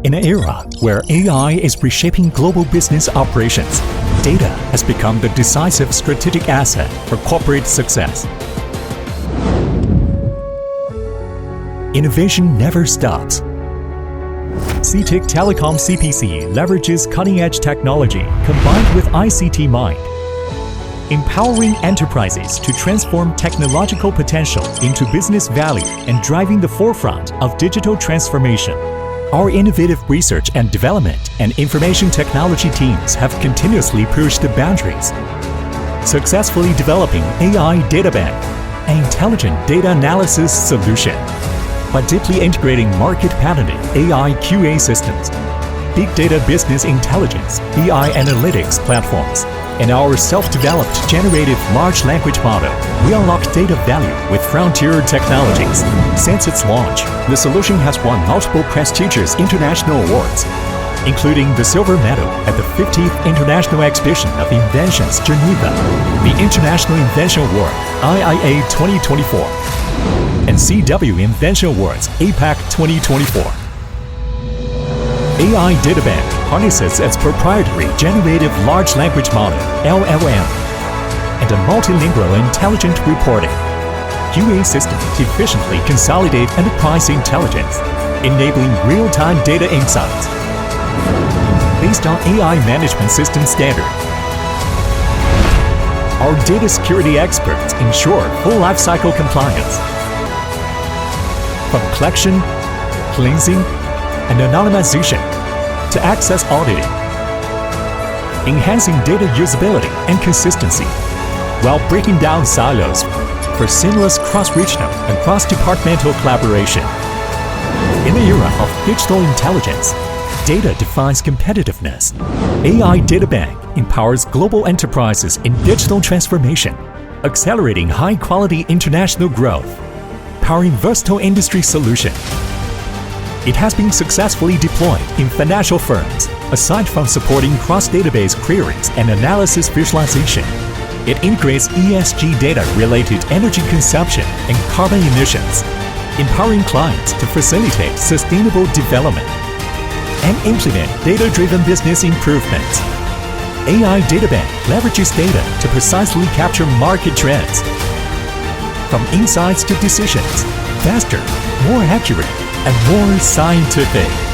In an era where AI is reshaping global business operations, data has become the decisive strategic asset for corporate success. Innovation never stops. CITIC Telecom CPC leverages cutting-edge technology combined with ICT-MiiND, empowering enterprises to transform technological potential into business value and driving the forefront of digital transformation. Our innovative research and development and information technology teams have continuously pushed the boundaries, successfully developing AI Databank, an intelligent data analysis solution. By deeply integrating market-patented AI QA systems, big data business intelligence, BI analytics platforms, and our self-developed generative large language model, we unlock data value with frontier technologies. Since its launch, the solution has won multiple prestigious international awards, including the silver medal at the 50th International Exhibition of Inventions Geneva, the International Invention Award IIA 2024, and CW Invention Awards APAC 2024. AI Databank harnesses its proprietary generative large language model LLM and a multilingual intelligent reporting QA system to efficiently consolidate enterprise intelligence, enabling real-time data insights based on AI management system standard. Our data security experts ensure full lifecycle compliance, from collection, cleansing, and anonymization to access auditing, enhancing data usability and consistency while breaking down silos for seamless cross-regional and cross-departmental collaboration. In the era of digital intelligence, data defines competitiveness. AI Databank empowers global enterprises in digital transformation, accelerating high-quality international growth, powering versatile industry solutions. It has been successfully deployed in financial firms. Aside from supporting cross-database queries and analysis visualization, it integrates ESG data-related energy consumption and carbon emissions, empowering clients to facilitate sustainable development and implement data-driven business improvements. AI Databank leverages data to precisely capture market trends, from insights to decisions, faster, more accurate, and more scientific.